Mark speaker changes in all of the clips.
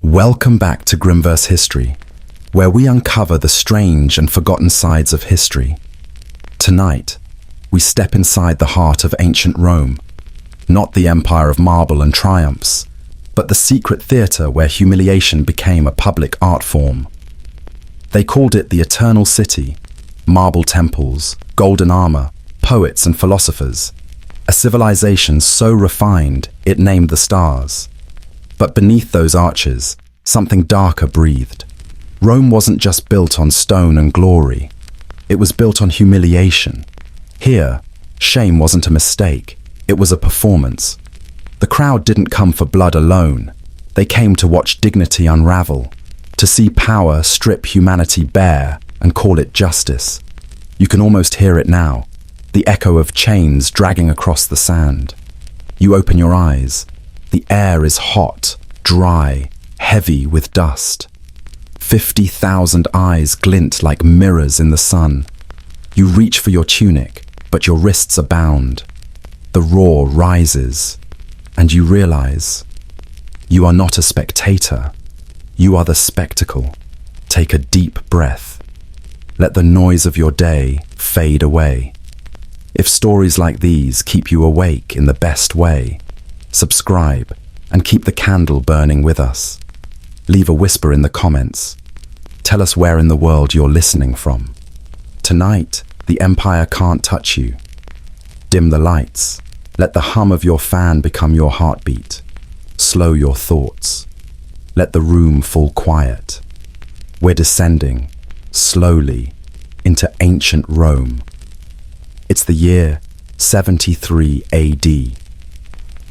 Speaker 1: Welcome back to Grimverse History, where we uncover the strange and forgotten sides of history. Tonight, we step inside the heart of ancient Rome, not the empire of marble and triumphs, but the secret theatre where humiliation became a public art form. They called it the Eternal City, marble temples, golden armor, poets and philosophers, a civilization so refined it named the stars. But beneath those arches, something darker breathed. Rome wasn't just built on stone and glory. It was built on humiliation. Here, shame wasn't a mistake. It was a performance. The crowd didn't come for blood alone. They came to watch dignity unravel, to see power strip humanity bare and call it justice. You can almost hear it now, the echo of chains dragging across the sand. You open your eyes. The air is hot, dry, heavy with dust. 50,000 eyes glint like mirrors in the sun. You reach for your tunic, but your wrists are bound. The roar rises, and you realize you are not a spectator. You are the spectacle. Take a deep breath. Let the noise of your day fade away. If stories like these keep you awake in the best way, subscribe and keep the candle burning with us. Leave a whisper in the comments. Tell us where in the world you're listening from. Tonight, the empire can't touch you. Dim the lights. Let the hum of your fan become your heartbeat. Slow your thoughts. Let the room fall quiet. We're descending, slowly, into ancient Rome. It's the year 73 AD.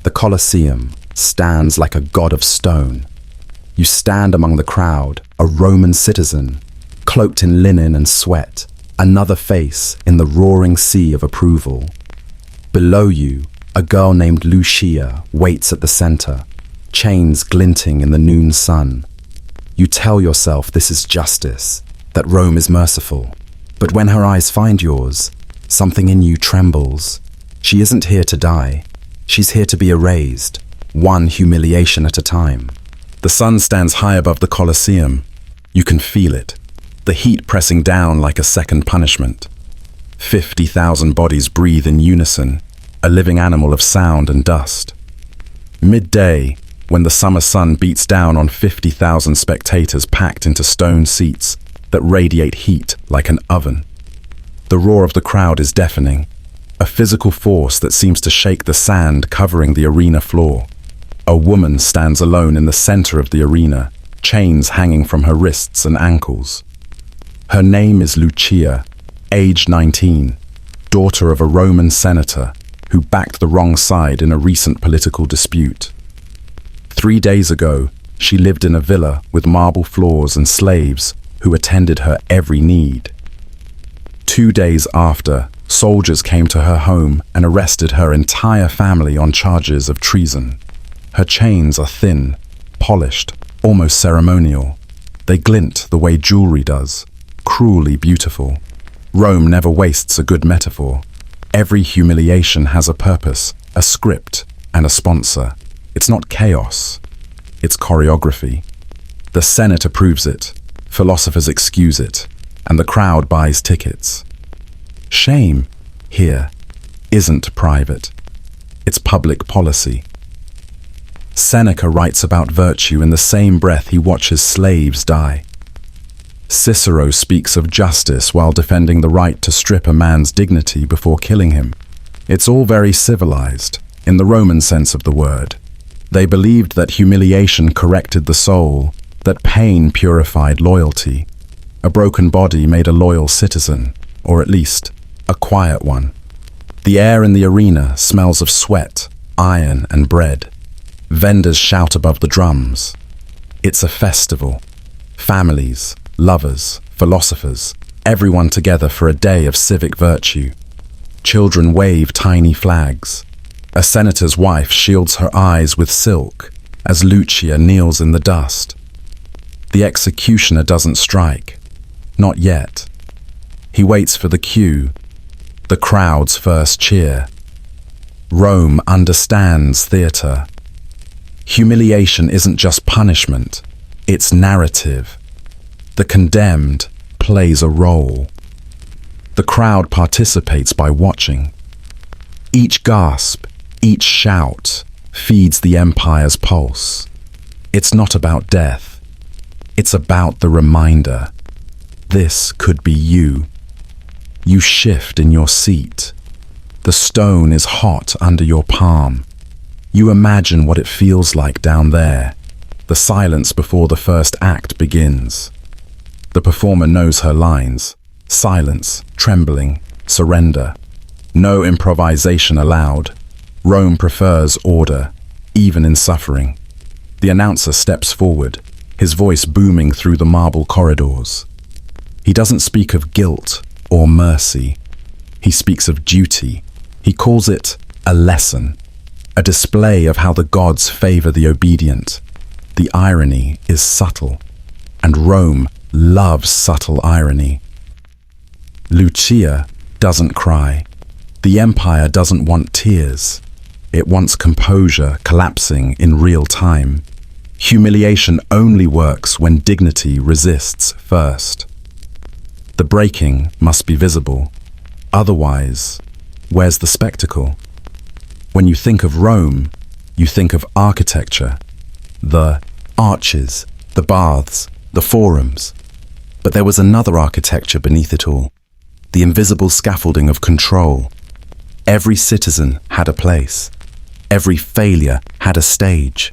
Speaker 1: The Colosseum stands like a god of stone. You stand among the crowd, a Roman citizen, cloaked in linen and sweat, another face in the roaring sea of approval. Below you, a girl named Lucia waits at the center, chains glinting in the noon sun. You tell yourself this is justice, that Rome is merciful. But when her eyes find yours, something in you trembles. She isn't here to die. She's here to be erased, one humiliation at a time. The sun stands high above the Colosseum. You can feel it, the heat pressing down like a second punishment. 50,000 bodies breathe in unison, a living animal of sound and dust. Midday, when the summer sun beats down on 50,000 spectators packed into stone seats that radiate heat like an oven. The roar of the crowd is deafening, a physical force that seems to shake the sand covering the arena floor. A woman stands alone in the center of the arena, chains hanging from her wrists and ankles. Her name is Lucia, age 19, daughter of a Roman senator who backed the wrong side in a recent political dispute. 3 days ago, she lived in a villa with marble floors and slaves who attended her every need. 2 days after, soldiers came to her home and arrested her entire family on charges of treason. Her chains are thin, polished, almost ceremonial. They glint the way jewelry does, cruelly beautiful. Rome never wastes a good metaphor. Every humiliation has a purpose, a script, and a sponsor. It's not chaos, it's choreography. The Senate approves it, philosophers excuse it, and the crowd buys tickets. Shame, here, isn't private. It's public policy. Seneca writes about virtue in the same breath he watches slaves die. Cicero speaks of justice while defending the right to strip a man's dignity before killing him. It's all very civilized, in the Roman sense of the word. They believed that humiliation corrected the soul, that pain purified loyalty. A broken body made a loyal citizen, or at least, a quiet one. The air in the arena smells of sweat, iron, and bread. Vendors shout above the drums. It's a festival. Families, lovers, philosophers, everyone together for a day of civic virtue. Children wave tiny flags. A senator's wife shields her eyes with silk as Lucia kneels in the dust. The executioner doesn't strike. Not yet. He waits for the cue, the crowd's first cheer. Rome understands theatre. Humiliation isn't just punishment, It's narrative. The condemned plays a role. The crowd participates by watching. Each gasp, each shout feeds the empire's pulse. It's not about death. It's about the reminder. This could be you. You shift in your seat. The stone is hot under your palm. You imagine what it feels like down there. The silence before the first act begins. The performer knows her lines. Silence, trembling, surrender. No improvisation allowed. Rome prefers order, even in suffering. The announcer steps forward, his voice booming through the marble corridors. He doesn't speak of guilt or mercy. He speaks of duty. He calls it a lesson, a display of how the gods favor the obedient. The irony is subtle, and Rome loves subtle irony. Lucia doesn't cry. The empire doesn't want tears. It wants composure collapsing in real time. Humiliation only works when dignity resists first. The breaking must be visible. Otherwise, where's the spectacle? When you think of Rome, you think of architecture, the arches, the baths, the forums. But there was another architecture beneath it all, the invisible scaffolding of control. Every citizen had a place. Every failure had a stage.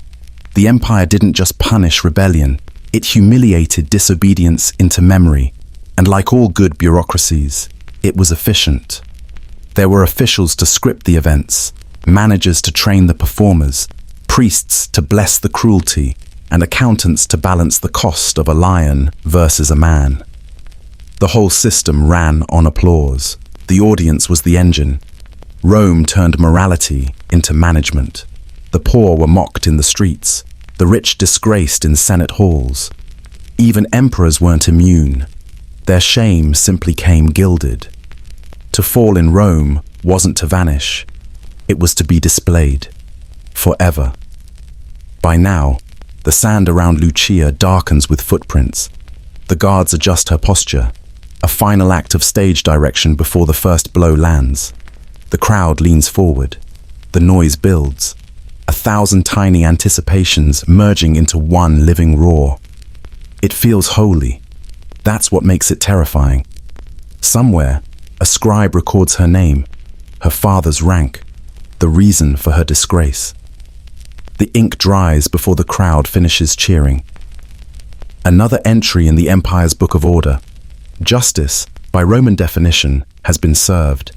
Speaker 1: The empire didn't just punish rebellion, it humiliated disobedience into memory. And like all good bureaucracies, it was efficient. There were officials to script the events, managers to train the performers, priests to bless the cruelty, and accountants to balance the cost of a lion versus a man. The whole system ran on applause. The audience was the engine. Rome turned morality into management. The poor were mocked in the streets, the rich disgraced in senate halls. Even emperors weren't immune. Their shame simply came gilded. To fall in Rome wasn't to vanish. It was to be displayed. Forever. By now, the sand around Lucia darkens with footprints. The guards adjust her posture, a final act of stage direction before the first blow lands. The crowd leans forward. The noise builds. 1,000 tiny anticipations merging into one living roar. It feels holy. That's what makes it terrifying. Somewhere, a scribe records her name, her father's rank, the reason for her disgrace. The ink dries before the crowd finishes cheering. Another entry in the empire's book of order. Justice, by Roman definition, has been served,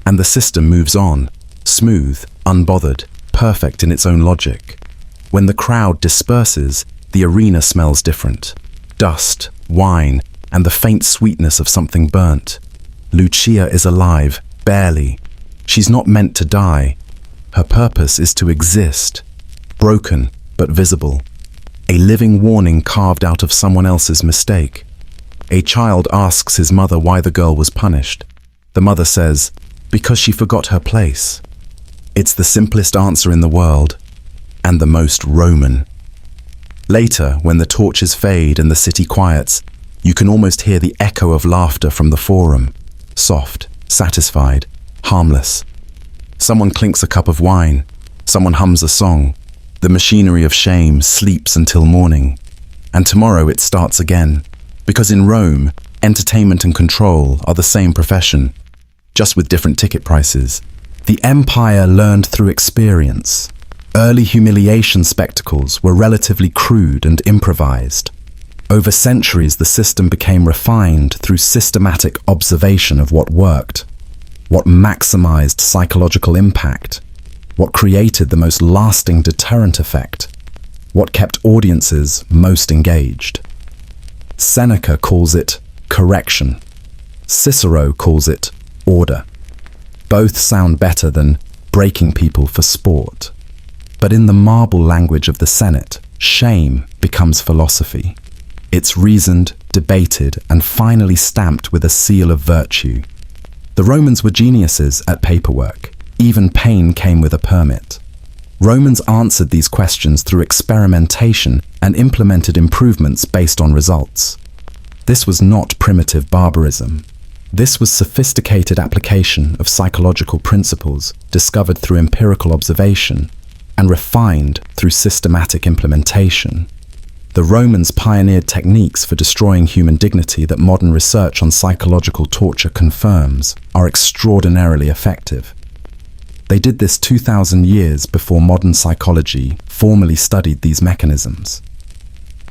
Speaker 1: and the system moves on, smooth, unbothered, perfect in its own logic. When the crowd disperses, the arena smells different. Dust, wine, and the faint sweetness of something burnt. Lucia is alive, barely. She's not meant to die. Her purpose is to exist. Broken, but visible. A living warning carved out of someone else's mistake. A child asks his mother why the girl was punished. The mother says, because she forgot her place. It's the simplest answer in the world, and the most Roman. Later, when the torches fade and the city quiets, you can almost hear the echo of laughter from the forum. Soft, satisfied, harmless. Someone clinks a cup of wine. Someone hums a song. The machinery of shame sleeps until morning. And tomorrow it starts again. Because in Rome, entertainment and control are the same profession, just with different ticket prices. The empire learned through experience. Early humiliation spectacles were relatively crude and improvised. Over centuries, the system became refined through systematic observation of what worked, what maximized psychological impact, what created the most lasting deterrent effect, what kept audiences most engaged. Seneca calls it correction. Cicero calls it order. Both sound better than breaking people for sport. But in the marble language of the Senate, shame becomes philosophy. It's reasoned, debated, and finally stamped with a seal of virtue. The Romans were geniuses at paperwork. Even pain came with a permit. Romans answered these questions through experimentation and implemented improvements based on results. This was not primitive barbarism. This was sophisticated application of psychological principles discovered through empirical observation and refined through systematic implementation. The Romans pioneered techniques for destroying human dignity that modern research on psychological torture confirms are extraordinarily effective. They did this 2,000 years before modern psychology formally studied these mechanisms.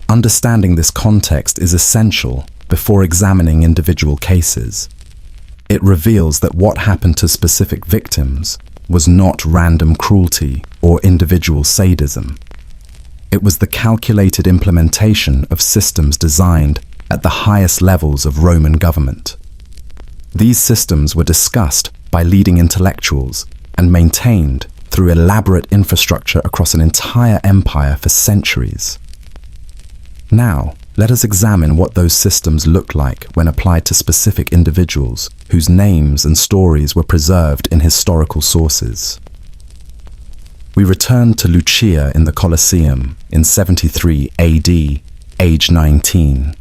Speaker 1: Understanding this context is essential before examining individual cases. It reveals that what happened to specific victims was not random cruelty or individual sadism. It was the calculated implementation of systems designed at the highest levels of Roman government. These systems were discussed by leading intellectuals and maintained through elaborate infrastructure across an entire empire for centuries. Now, let us examine what those systems looked like when applied to specific individuals whose names and stories were preserved in historical sources. We return to Lucia in the Colosseum in 73 AD, age 19,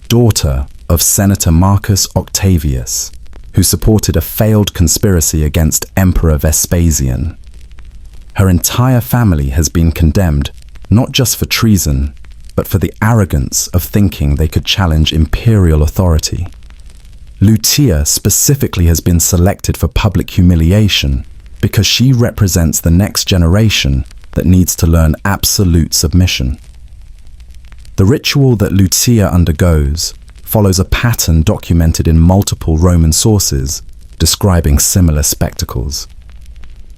Speaker 1: daughter of Senator Marcus Octavius, who supported a failed conspiracy against Emperor Vespasian. Her entire family has been condemned not just for treason, but for the arrogance of thinking they could challenge imperial authority. Lucia specifically has been selected for public humiliation because she represents the next generation that needs to learn absolute submission. The ritual that Lucia undergoes follows a pattern documented in multiple Roman sources describing similar spectacles.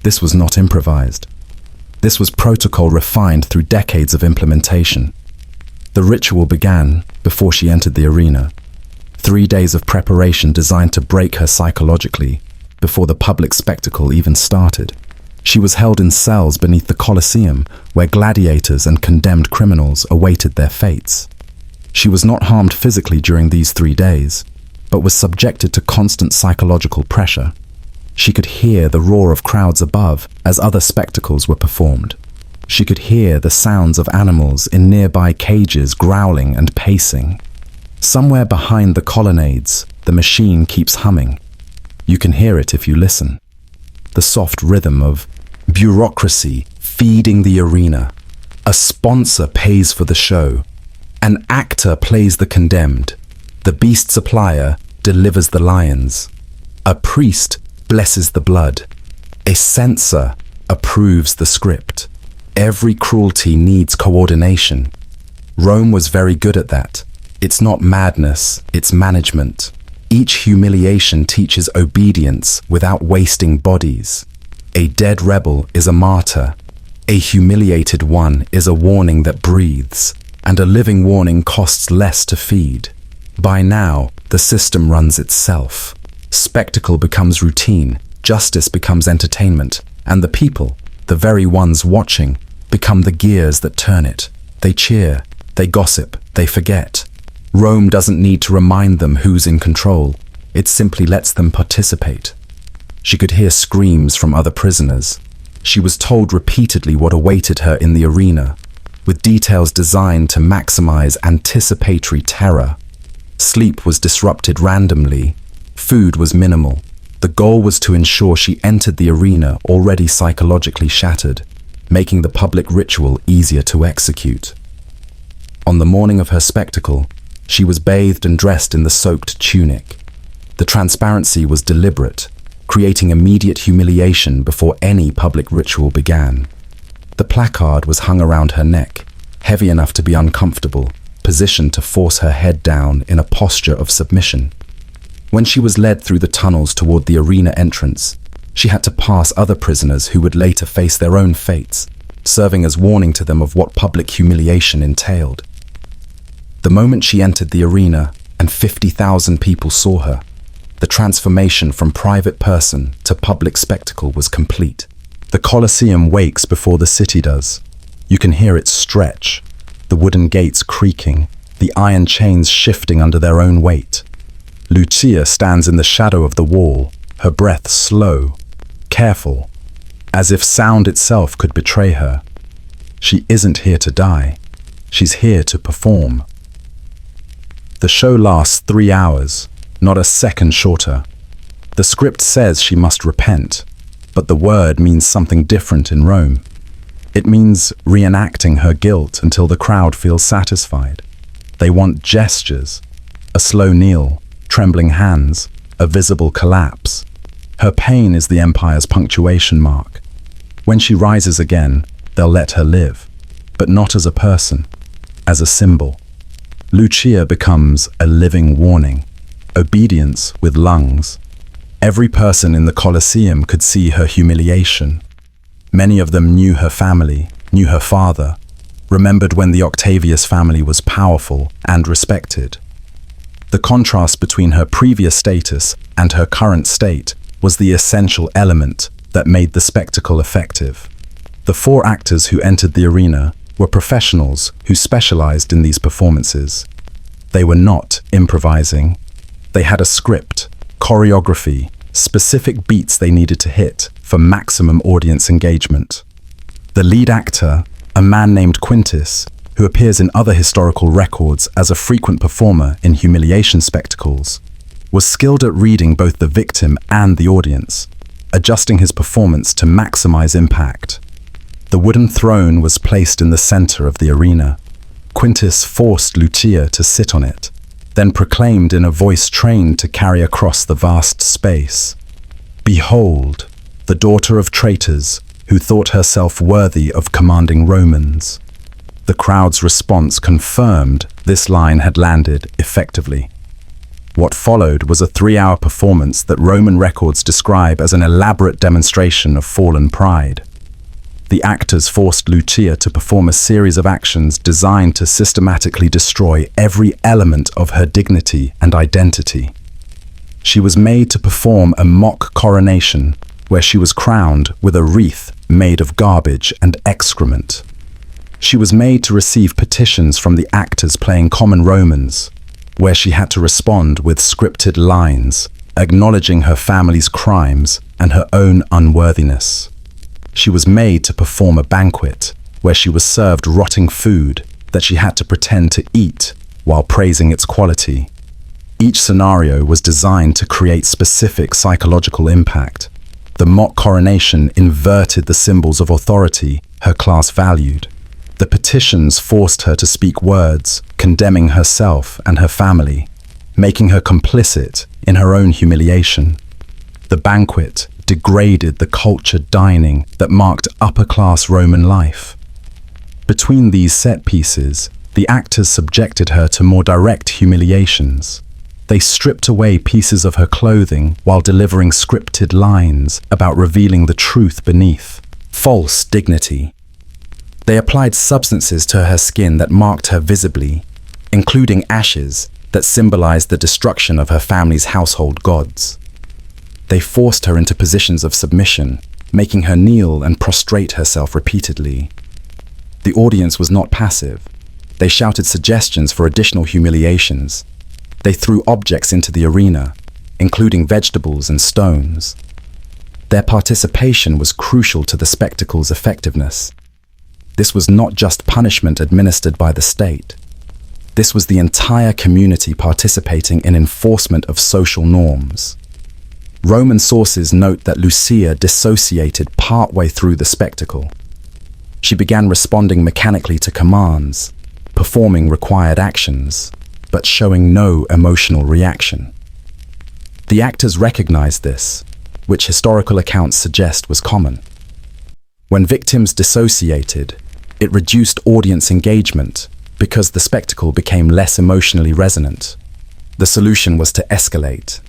Speaker 1: This was not improvised. This was protocol refined through decades of implementation. The ritual began before she entered the arena. 3 days of preparation designed to break her psychologically before the public spectacle even started. She was held in cells beneath the Colosseum where gladiators and condemned criminals awaited their fates. She was not harmed physically during these 3 days, but was subjected to constant psychological pressure. She could hear the roar of crowds above as other spectacles were performed. She could hear the sounds of animals in nearby cages growling and pacing. Somewhere behind the colonnades, the machine keeps humming. You can hear it if you listen. The soft rhythm of bureaucracy feeding the arena. A sponsor pays for the show. An actor plays the condemned. The beast supplier delivers the lions. A priest blesses the blood. A censor approves the script. Every cruelty needs coordination. Rome was very good at that. It's not madness, it's management. Each humiliation teaches obedience without wasting bodies. A dead rebel is a martyr. A humiliated one is a warning that breathes, and a living warning costs less to feed. By now, the system runs itself. Spectacle becomes routine, justice becomes entertainment, and the people, the very ones watching, become the gears that turn it. They cheer, they gossip, they forget. Rome doesn't need to remind them who's in control. It simply lets them participate. She could hear screams from other prisoners. She was told repeatedly what awaited her in the arena, with details designed to maximize anticipatory terror. Sleep was disrupted randomly. Food was minimal. The goal was to ensure she entered the arena already psychologically shattered, making the public ritual easier to execute. On the morning of her spectacle, she was bathed and dressed in the soaked tunic. The transparency was deliberate, creating immediate humiliation before any public ritual began. The placard was hung around her neck, heavy enough to be uncomfortable, positioned to force her head down in a posture of submission. When she was led through the tunnels toward the arena entrance, she had to pass other prisoners who would later face their own fates, serving as warning to them of what public humiliation entailed. The moment she entered the arena and 50,000 people saw her, the transformation from private person to public spectacle was complete. The Colosseum wakes before the city does. You can hear it stretch, the wooden gates creaking, the iron chains shifting under their own weight. Lucia stands in the shadow of the wall, her breath slow, careful, as if sound itself could betray her. She isn't here to die. She's here to perform. The show lasts 3 hours, not a second shorter. The script says she must repent, but the word means something different in Rome. It means reenacting her guilt until the crowd feels satisfied. They want gestures, a slow kneel, trembling hands, a visible collapse. Her pain is the empire's punctuation mark. When she rises again, they'll let her live, but not as a person, as a symbol. Lucia becomes a living warning, obedience with lungs. Every person in the Colosseum could see her humiliation. Many of them knew her family, knew her father, remembered when the Octavius family was powerful and respected. The contrast between her previous status and her current state was the essential element that made the spectacle effective. The 4 actors who entered the arena were professionals who specialized in these performances. They were not improvising. They had a script, choreography, specific beats they needed to hit for maximum audience engagement. The lead actor, a man named Quintus, who appears in other historical records as a frequent performer in humiliation spectacles, was skilled at reading both the victim and the audience, adjusting his performance to maximize impact. The wooden throne was placed in the center of the arena. Quintus forced Lucia to sit on it, then proclaimed in a voice trained to carry across the vast space, "Behold, the daughter of traitors who thought herself worthy of commanding Romans." The crowd's response confirmed this line had landed effectively. What followed was a 3-hour performance that Roman records describe as an elaborate demonstration of fallen pride. The actors forced Lucia to perform a series of actions designed to systematically destroy every element of her dignity and identity. She was made to perform a mock coronation, where she was crowned with a wreath made of garbage and excrement. She was made to receive petitions from the actors playing common Romans, where she had to respond with scripted lines, acknowledging her family's crimes and her own unworthiness. She was made to perform a banquet, where she was served rotting food that she had to pretend to eat while praising its quality. Each scenario was designed to create specific psychological impact. The mock coronation inverted the symbols of authority her class valued. The petitions forced her to speak words condemning herself and her family, making her complicit in her own humiliation. The banquet degraded the cultured dining that marked upper-class Roman life. Between these set pieces, the actors subjected her to more direct humiliations. They stripped away pieces of her clothing while delivering scripted lines about revealing the truth beneath. False dignity. They applied substances to her skin that marked her visibly, including ashes that symbolized the destruction of her family's household gods. They forced her into positions of submission, making her kneel and prostrate herself repeatedly. The audience was not passive. They shouted suggestions for additional humiliations. They threw objects into the arena, including vegetables and stones. Their participation was crucial to the spectacle's effectiveness. This was not just punishment administered by the state. This was the entire community participating in enforcement of social norms. Roman sources note that Lucia dissociated partway through the spectacle. She began responding mechanically to commands, performing required actions, but showing no emotional reaction. The actors recognized this, which historical accounts suggest was common. When victims dissociated, it reduced audience engagement because the spectacle became less emotionally resonant. The solution was to escalate.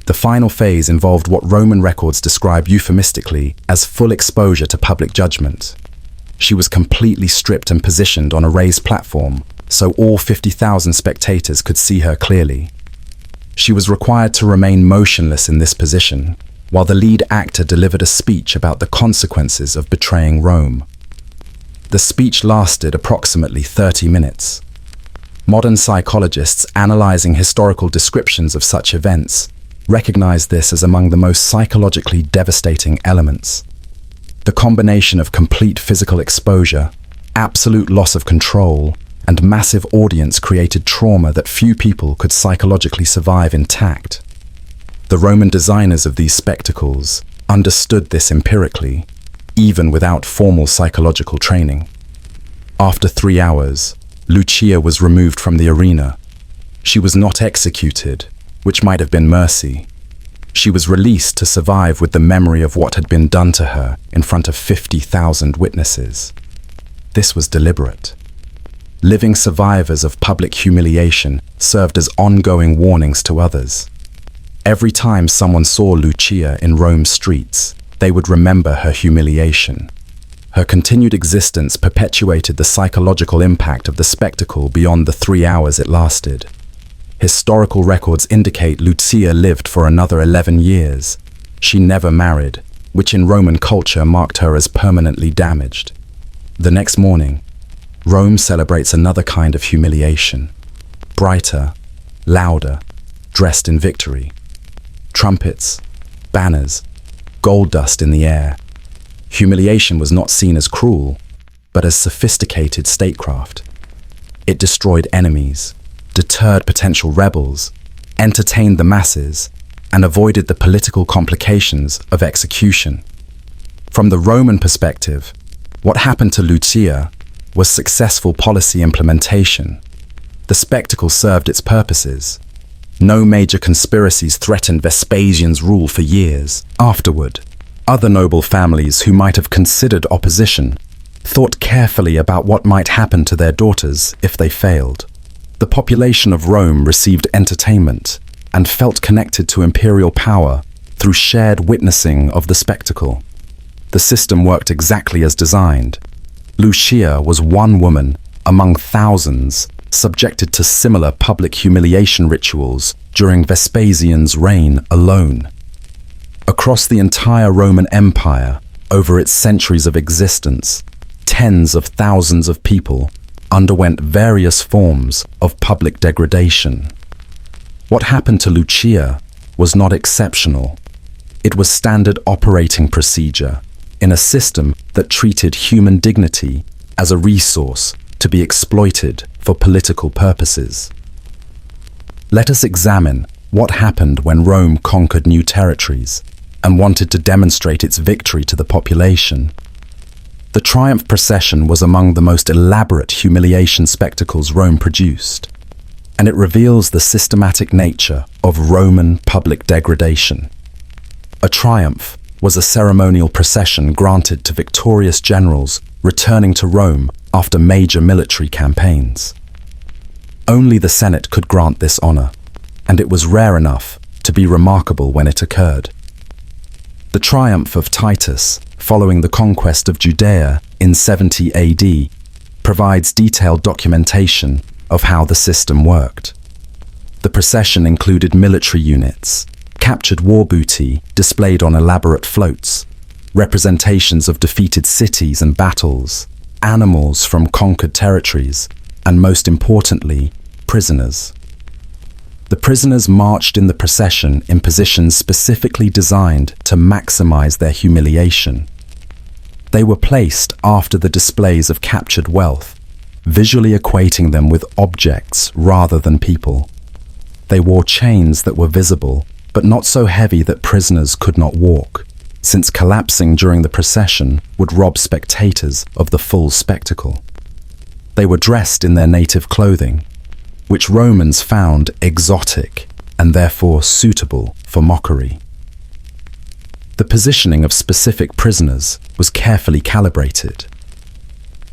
Speaker 1: The final phase involved what Roman records describe euphemistically as full exposure to public judgment. She was completely stripped and positioned on a raised platform, so all 50,000 spectators could see her clearly. She was required to remain motionless in this position, while the lead actor delivered a speech about the consequences of betraying Rome. The speech lasted approximately 30 minutes. Modern psychologists analyzing historical descriptions of such events recognize this as among the most psychologically devastating elements. The combination of complete physical exposure, absolute loss of control, and massive audience created trauma that few people could psychologically survive intact. The Roman designers of these spectacles understood this empirically, even without formal psychological training. After 3 hours, Lucia was removed from the arena. She was not executed, which might have been mercy. She was released to survive with the memory of what had been done to her in front of 50,000 witnesses. This was deliberate. Living survivors of public humiliation served as ongoing warnings to others. Every time someone saw Lucia in Rome's streets, they would remember her humiliation. Her continued existence perpetuated the psychological impact of the spectacle beyond the 3 hours it lasted. Historical records indicate Lucia lived for another 11 years. She never married, which in Roman culture marked her as permanently damaged. The next morning, Rome celebrates another kind of humiliation. Brighter, louder, dressed in victory. Trumpets, banners, gold dust in the air. Humiliation was not seen as cruel, but as sophisticated statecraft. It destroyed enemies, deterred potential rebels, entertained the masses, and avoided the political complications of execution. From the Roman perspective, what happened to Lucia was successful policy implementation. The spectacle served its purposes. No major conspiracies threatened Vespasian's rule for years. Afterward, other noble families who might have considered opposition thought carefully about what might happen to their daughters if they failed. The population of Rome received entertainment and felt connected to imperial power through shared witnessing of the spectacle. The system worked exactly as designed. Lucia was one woman among thousands subjected to similar public humiliation rituals during Vespasian's reign alone. Across the entire Roman Empire, over its centuries of existence, tens of thousands of people underwent various forms of public degradation. What happened to Lucia was not exceptional. It was standard operating procedure in a system that treated human dignity as a resource to be exploited for political purposes. Let us examine what happened when Rome conquered new territories and wanted to demonstrate its victory to the population. The triumph procession was among the most elaborate humiliation spectacles Rome produced, and it reveals the systematic nature of Roman public degradation. A triumph was a ceremonial procession granted to victorious generals returning to Rome after major military campaigns. Only the Senate could grant this honor, and it was rare enough to be remarkable when it occurred. The triumph of Titus, following the conquest of Judea in 70 AD, provides detailed documentation of how the system worked. The procession included military units, captured war booty displayed on elaborate floats, representations of defeated cities and battles, animals from conquered territories, and most importantly, prisoners. The prisoners marched in the procession in positions specifically designed to maximize their humiliation. They were placed after the displays of captured wealth, visually equating them with objects rather than people. They wore chains that were visible, but not so heavy that prisoners could not walk, since collapsing during the procession would rob spectators of the full spectacle. They were dressed in their native clothing, which Romans found exotic and therefore suitable for mockery. The positioning of specific prisoners was carefully calibrated.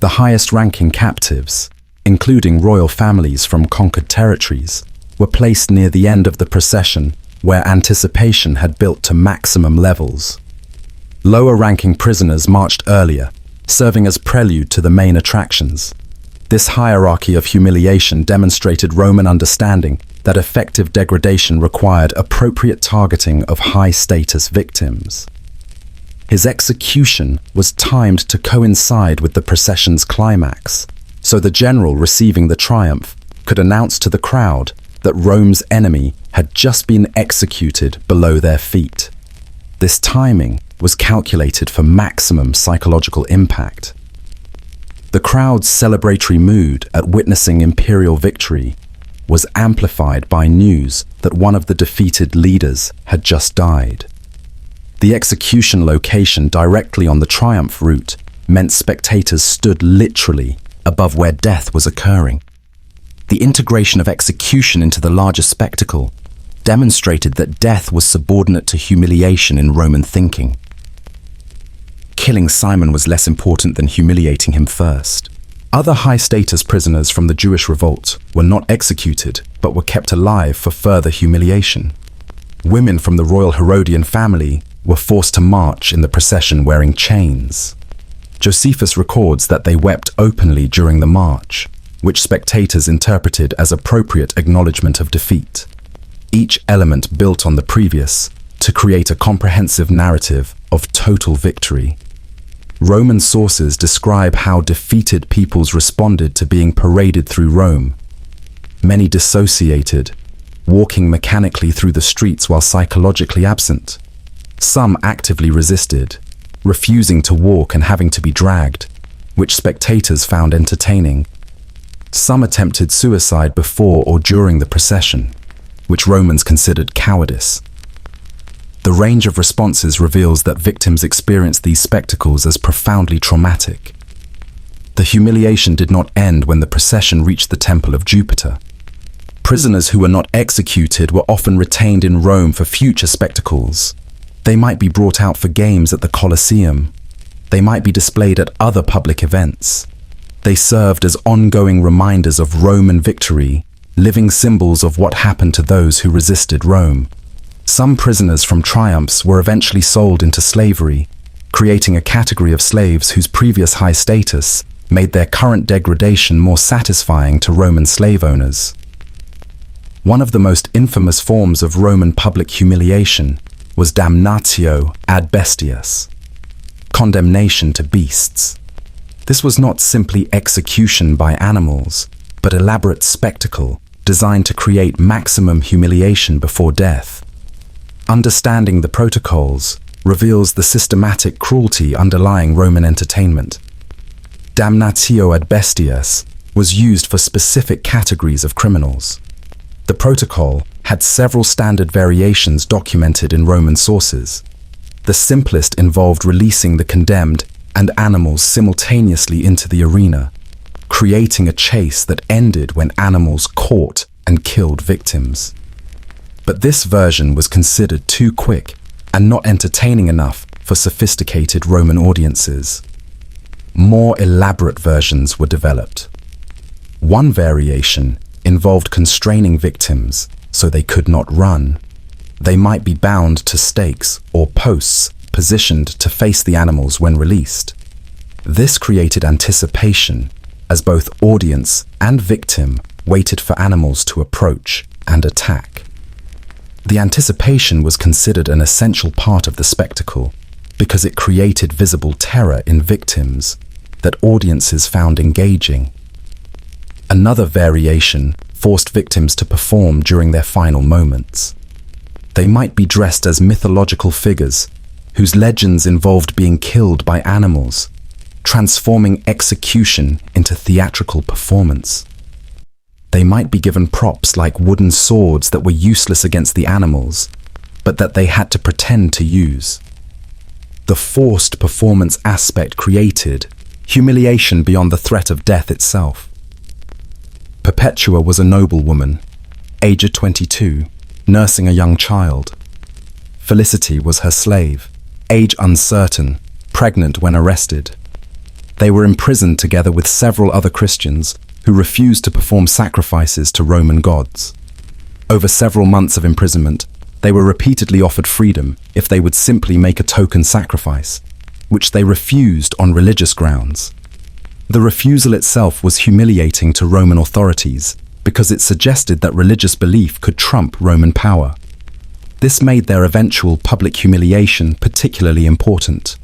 Speaker 1: The highest-ranking captives, including royal families from conquered territories, were placed near the end of the procession where anticipation had built to maximum levels. Lower-ranking prisoners marched earlier, serving as prelude to the main attractions. This hierarchy of humiliation demonstrated Roman understanding that effective degradation required appropriate targeting of high-status victims. His execution was timed to coincide with the procession's climax, so the general receiving the triumph could announce to the crowd that Rome's enemy had just been executed below their feet. This timing was calculated for maximum psychological impact. The crowd's celebratory mood at witnessing imperial victory was amplified by news that one of the defeated leaders had just died. The execution location directly on the triumph route meant spectators stood literally above where death was occurring. The integration of execution into the larger spectacle demonstrated that death was subordinate to humiliation in Roman thinking. Killing Simon was less important than humiliating him first. Other high-status prisoners from the Jewish revolt were not executed, but were kept alive for further humiliation. Women from the royal Herodian family were forced to march in the procession wearing chains. Josephus records that they wept openly during the march, which spectators interpreted as appropriate acknowledgement of defeat. Each element built on the previous to create a comprehensive narrative of total victory. Roman sources describe how defeated peoples responded to being paraded through Rome. Many dissociated, walking mechanically through the streets while psychologically absent. Some actively resisted, refusing to walk and having to be dragged, which spectators found entertaining. Some attempted suicide before or during the procession, which Romans considered cowardice. The range of responses reveals that victims experienced these spectacles as profoundly traumatic. The humiliation did not end when the procession reached the temple of Jupiter. Prisoners who were not executed were often retained in Rome for future spectacles. They might be brought out for games at the Colosseum. They might be displayed at other public events. They served as ongoing reminders of Roman victory, living symbols of what happened to those who resisted Rome. Some prisoners from triumphs were eventually sold into slavery, creating a category of slaves whose previous high status made their current degradation more satisfying to Roman slave owners. One of the most infamous forms of Roman public humiliation was damnatio ad bestias, condemnation to beasts. This was not simply execution by animals, but elaborate spectacle designed to create maximum humiliation before death. Understanding the protocols reveals the systematic cruelty underlying Roman entertainment. Damnatio ad bestias was used for specific categories of criminals. The protocol had several standard variations documented in Roman sources. The simplest involved releasing the condemned and animals simultaneously into the arena, creating a chase that ended when animals caught and killed victims. But this version was considered too quick and not entertaining enough for sophisticated Roman audiences. More elaborate versions were developed. One variation involved constraining victims so they could not run. They might be bound to stakes or posts positioned to face the animals when released. This created anticipation as both audience and victim waited for animals to approach and attack. The anticipation was considered an essential part of the spectacle because it created visible terror in victims that audiences found engaging. Another variation forced victims to perform during their final moments. They might be dressed as mythological figures whose legends involved being killed by animals, transforming execution into theatrical performance. They might be given props like wooden swords that were useless against the animals, but that they had to pretend to use. The forced performance aspect created humiliation beyond the threat of death itself. Perpetua was a noblewoman, aged 22, nursing a young child. Felicity was her slave, age uncertain, pregnant when arrested. They were imprisoned together with several other Christians who refused to perform sacrifices to Roman gods. Over several months of imprisonment, they were repeatedly offered freedom if they would simply make a token sacrifice, which they refused on religious grounds. The refusal itself was humiliating to Roman authorities because it suggested that religious belief could trump Roman power. This made their eventual public humiliation particularly important.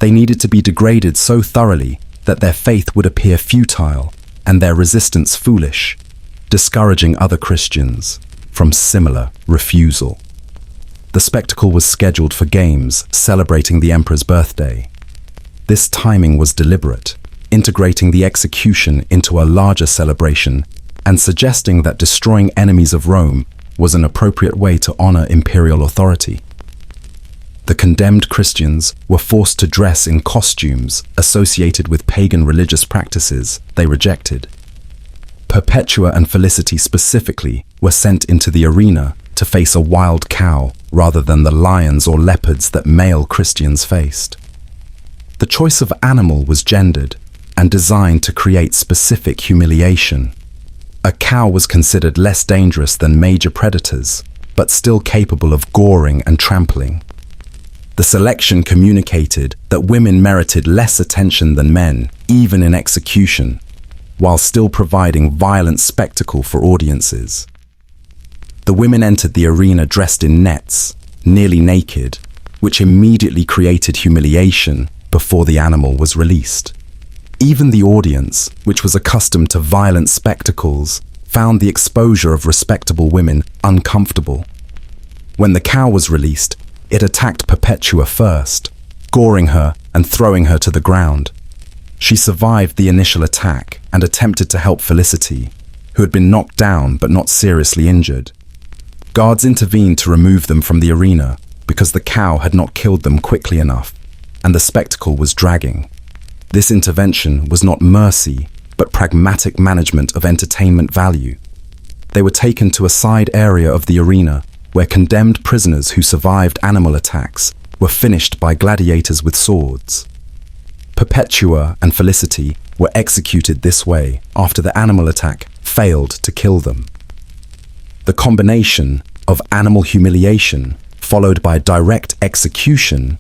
Speaker 1: They needed to be degraded so thoroughly that their faith would appear futile and their resistance foolish, discouraging other Christians from similar refusal. The spectacle was scheduled for games celebrating the emperor's birthday. This timing was deliberate, integrating the execution into a larger celebration and suggesting that destroying enemies of Rome was an appropriate way to honor imperial authority. The condemned Christians were forced to dress in costumes associated with pagan religious practices they rejected. Perpetua and Felicity specifically were sent into the arena to face a wild cow rather than the lions or leopards that male Christians faced. The choice of animal was gendered and designed to create specific humiliation. A cow was considered less dangerous than major predators, but still capable of goring and trampling. The selection communicated that women merited less attention than men, even in execution, while still providing violent spectacle for audiences. The women entered the arena dressed in nets, nearly naked, which immediately created humiliation before the animal was released. Even the audience, which was accustomed to violent spectacles, found the exposure of respectable women uncomfortable. When the cow was released, it attacked Perpetua first, goring her and throwing her to the ground. She survived the initial attack and attempted to help Felicity, who had been knocked down but not seriously injured. Guards intervened to remove them from the arena because the cow had not killed them quickly enough, and the spectacle was dragging. This intervention was not mercy, but pragmatic management of entertainment value. They were taken to a side area of the arena where condemned prisoners who survived animal attacks were finished by gladiators with swords. Perpetua and Felicity were executed this way after the animal attack failed to kill them. The combination of animal humiliation followed by direct execution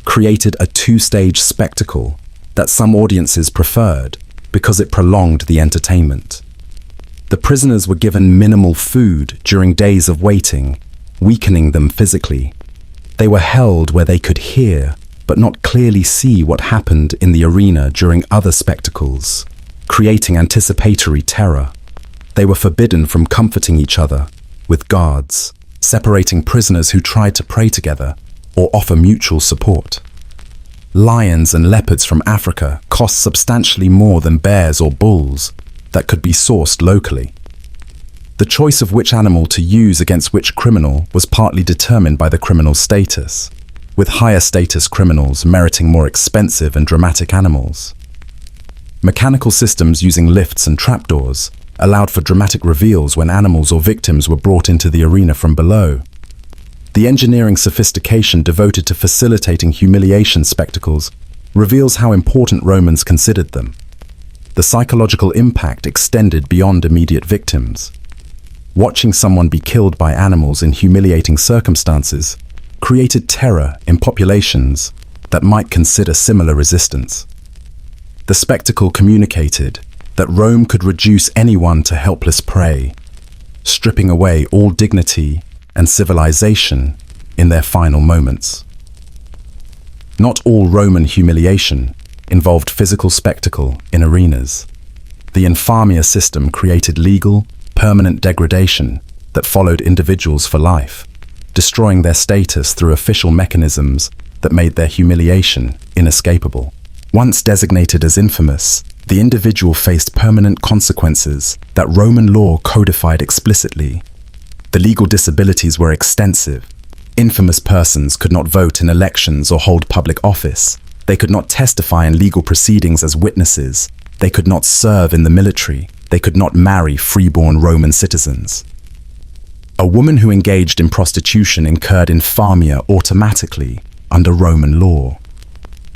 Speaker 1: created a two-stage spectacle that some audiences preferred because it prolonged the entertainment. The prisoners were given minimal food during days of waiting, weakening them physically. They were held where they could hear but not clearly see what happened in the arena during other spectacles, creating anticipatory terror. They were forbidden from comforting each other with guards, separating prisoners who tried to pray together or offer mutual support. Lions and leopards from Africa cost substantially more than bears or bulls that could be sourced locally. The choice of which animal to use against which criminal was partly determined by the criminal's status, with higher status criminals meriting more expensive and dramatic animals. Mechanical systems using lifts and trapdoors allowed for dramatic reveals when animals or victims were brought into the arena from below. The engineering sophistication devoted to facilitating humiliation spectacles reveals how important Romans considered them. The psychological impact extended beyond immediate victims. Watching someone be killed by animals in humiliating circumstances created terror in populations that might consider similar resistance. The spectacle communicated that Rome could reduce anyone to helpless prey, stripping away all dignity and civilization in their final moments. Not all Roman humiliation involved physical spectacle in arenas. The Infamia system created legal, permanent degradation that followed individuals for life, destroying their status through official mechanisms that made their humiliation inescapable. Once designated as infamous, the individual faced permanent consequences that Roman law codified explicitly. The legal disabilities were extensive. Infamous persons could not vote in elections or hold public office. They could not testify in legal proceedings as witnesses. They could not serve in the military. They could not marry freeborn Roman citizens. A woman who engaged in prostitution incurred infamia automatically under Roman law.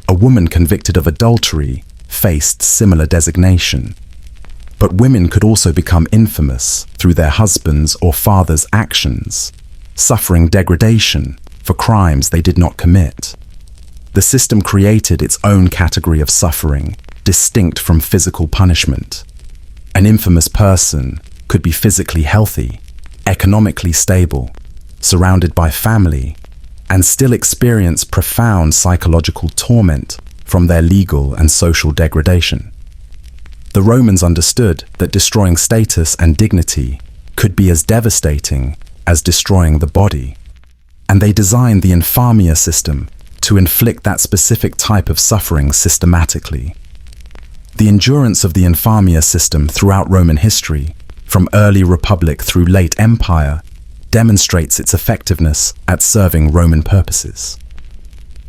Speaker 1: A woman convicted of adultery faced similar designation. But women could also become infamous through their husbands' or fathers' actions, suffering degradation for crimes they did not commit. The system created its own category of suffering, distinct from physical punishment. An infamous person could be physically healthy, economically stable, surrounded by family, and still experience profound psychological torment from their legal and social degradation. The Romans understood that destroying status and dignity could be as devastating as destroying the body. and they designed the Infamia system to inflict that specific type of suffering systematically. The endurance of the Infamia system throughout Roman history, from early Republic through late Empire, demonstrates its effectiveness at serving Roman purposes.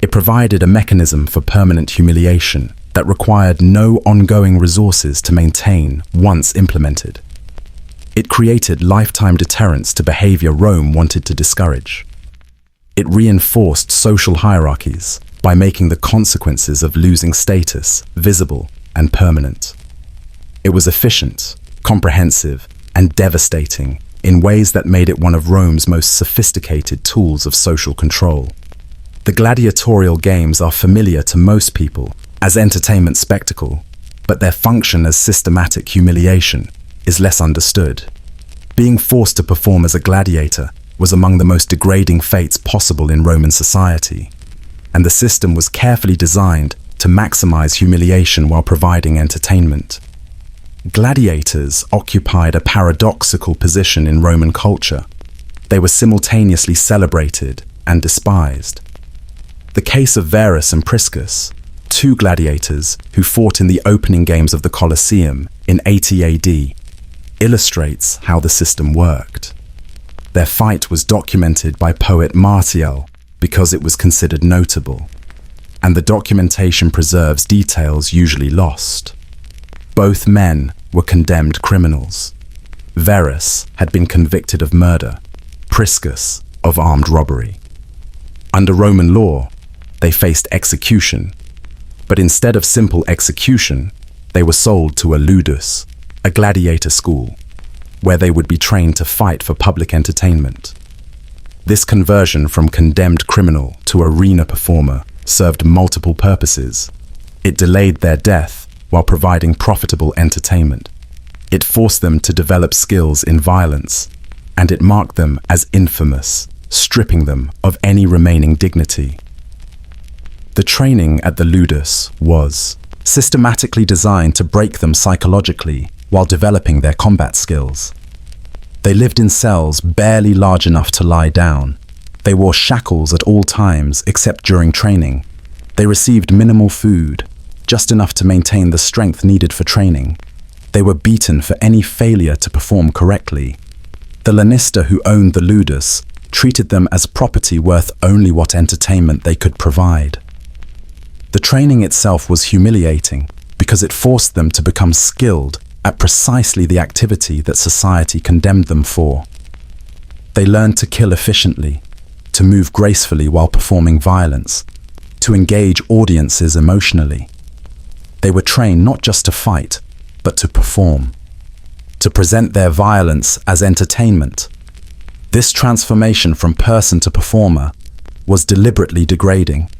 Speaker 1: It provided a mechanism for permanent humiliation that required no ongoing resources to maintain once implemented. It created lifetime deterrence to behavior Rome wanted to discourage. It reinforced social hierarchies by making the consequences of losing status visible and permanent. It was efficient, comprehensive, and devastating in ways that made it one of Rome's most sophisticated tools of social control. The gladiatorial games are familiar to most people as entertainment spectacle, but their function as systematic humiliation is less understood. Being forced to perform as a gladiator was among the most degrading fates possible in Roman society, and the system was carefully designed to maximize humiliation while providing entertainment. Gladiators occupied a paradoxical position in Roman culture. They were simultaneously celebrated and despised. The case of Verus and Priscus, two gladiators who fought in the opening games of the Colosseum in 80 AD, illustrates how the system worked. Their fight was documented by poet Martial because it was considered notable, and the documentation preserves details usually lost. Both men were condemned criminals. Verus had been convicted of murder, Priscus of armed robbery. Under Roman law, they faced execution, but instead of simple execution, they were sold to a ludus, a gladiator school, where they would be trained to fight for public entertainment. This conversion from condemned criminal to arena performer served multiple purposes. It delayed their death while providing profitable entertainment. It forced them to develop skills in violence, and it marked them as infamous, stripping them of any remaining dignity. The training at the ludus was systematically designed to break them psychologically while developing their combat skills. They lived in cells barely large enough to lie down. They wore shackles at all times except during training. They received minimal food, just enough to maintain the strength needed for training. They were beaten for any failure to perform correctly. The lanista who owned the ludus treated them as property worth only what entertainment they could provide. The training itself was humiliating because it forced them to become skilled at precisely the activity that society condemned them for. They learned to kill efficiently, to move gracefully while performing violence, to engage audiences emotionally. They were trained not just to fight, but to perform, to present their violence as entertainment. This transformation from person to performer was deliberately degrading.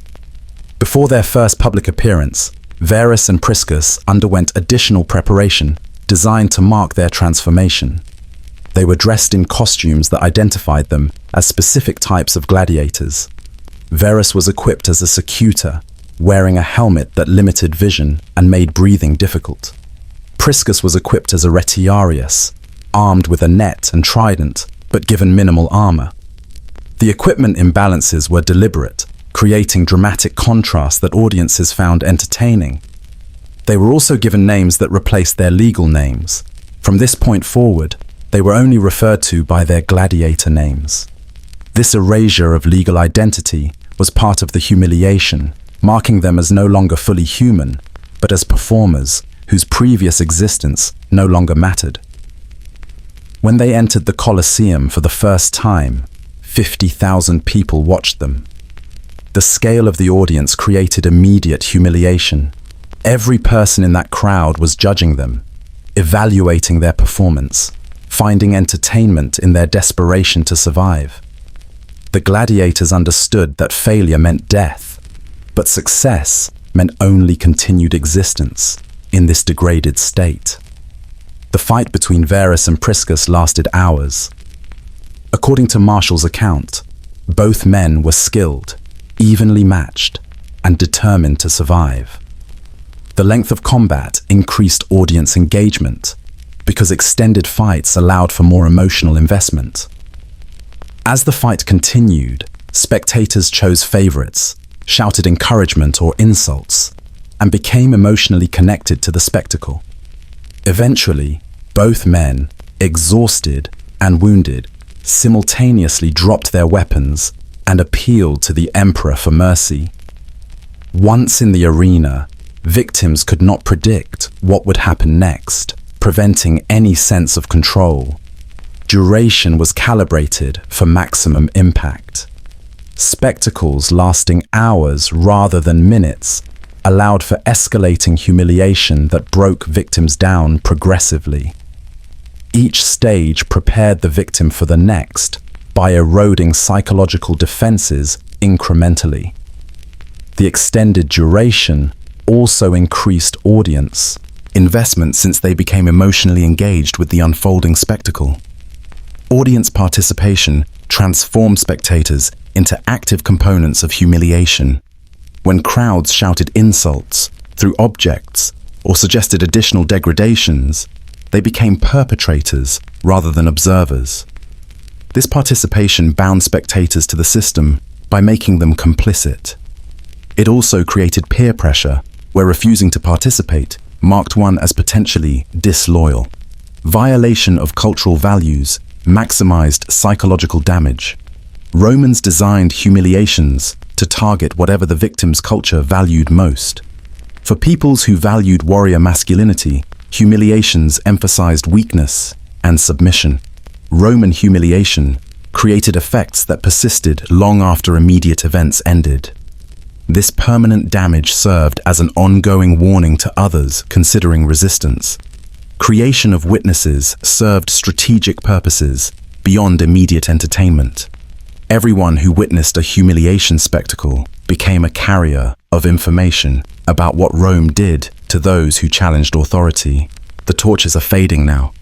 Speaker 1: Before their first public appearance, Verus and Priscus underwent additional preparation designed to mark their transformation. They were dressed in costumes that identified them as specific types of gladiators. Verus was equipped as a secutor, wearing a helmet that limited vision and made breathing difficult. Priscus was equipped as a retiarius, armed with a net and trident, but given minimal armor. The equipment imbalances were deliberate, creating dramatic contrast that audiences found entertaining. They were also given names that replaced their legal names. From this point forward, they were only referred to by their gladiator names. This erasure of legal identity was part of the humiliation, marking them as no longer fully human, but as performers whose previous existence no longer mattered. When they entered the Colosseum for the first time, 50,000 people watched them. The scale of the audience created immediate humiliation. Every person in that crowd was judging them, evaluating their performance, finding entertainment in their desperation to survive. The gladiators understood that failure meant death, but success meant only continued existence in this degraded state. The fight between Verus and Priscus lasted hours. According to Martial's account, both men were skilled, evenly matched, and determined to survive. The length of combat increased audience engagement because extended fights allowed for more emotional investment. As the fight continued, Spectators chose favorites, shouted encouragement or insults, and became emotionally connected to the spectacle. Eventually, both men, exhausted and wounded, simultaneously dropped their weapons and appealed to the emperor for mercy. Once in the arena, victims could not predict what would happen next, preventing any sense of control. Duration was calibrated for maximum impact. Spectacles lasting hours rather than minutes allowed for escalating humiliation that broke victims down progressively. Each stage prepared the victim for the next by eroding psychological defenses incrementally. The extended duration also increased audience investment since they became emotionally engaged with the unfolding spectacle. Audience participation transformed spectators into active components of humiliation. When crowds shouted insults through objects or suggested additional degradations, they became perpetrators rather than observers. This participation bound spectators to the system by making them complicit. It also created peer pressure, where refusing to participate marked one as potentially disloyal. Violation of cultural values maximized psychological damage. Romans designed humiliations to target whatever the victim's culture valued most. For peoples who valued warrior masculinity, humiliations emphasized weakness and submission. Roman humiliation created effects that persisted long after immediate events ended. This permanent damage served as an ongoing warning to others considering resistance. Creation of witnesses served strategic purposes beyond immediate entertainment. Everyone who witnessed a humiliation spectacle became a carrier of information about what Rome did to those who challenged authority. The torches are fading now.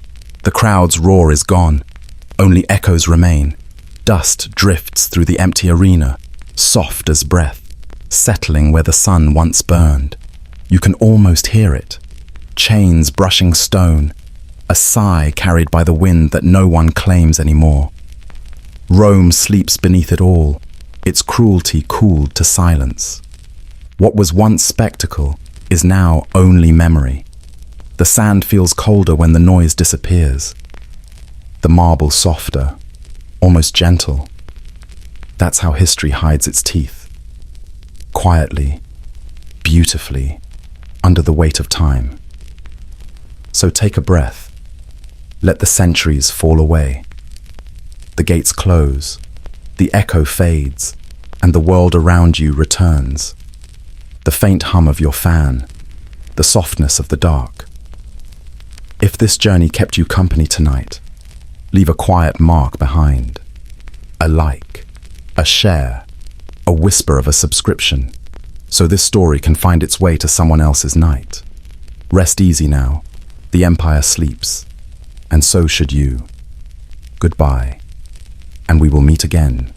Speaker 1: The crowd's roar is gone. Only echoes remain. Dust drifts through the empty arena, soft as breath, settling where the sun once burned. You can almost hear it. Chains brushing stone, a sigh carried by the wind that no one claims anymore. Rome sleeps beneath it all, its cruelty cooled to silence. What was once spectacle is now only memory. The sand feels colder when the noise disappears. The marble softer, almost gentle. That's how history hides its teeth. Quietly, beautifully, under the weight of time. So take a breath. Let the centuries fall away. The gates close, the echo fades, and the world around you returns. The faint hum of your fan, the softness of the dark. If this journey kept you company tonight, leave a quiet mark behind. A like, a share, a whisper of a subscription, so this story can find its way to someone else's night. Rest easy now. The empire sleeps, and so should you. Goodbye, and we will meet again.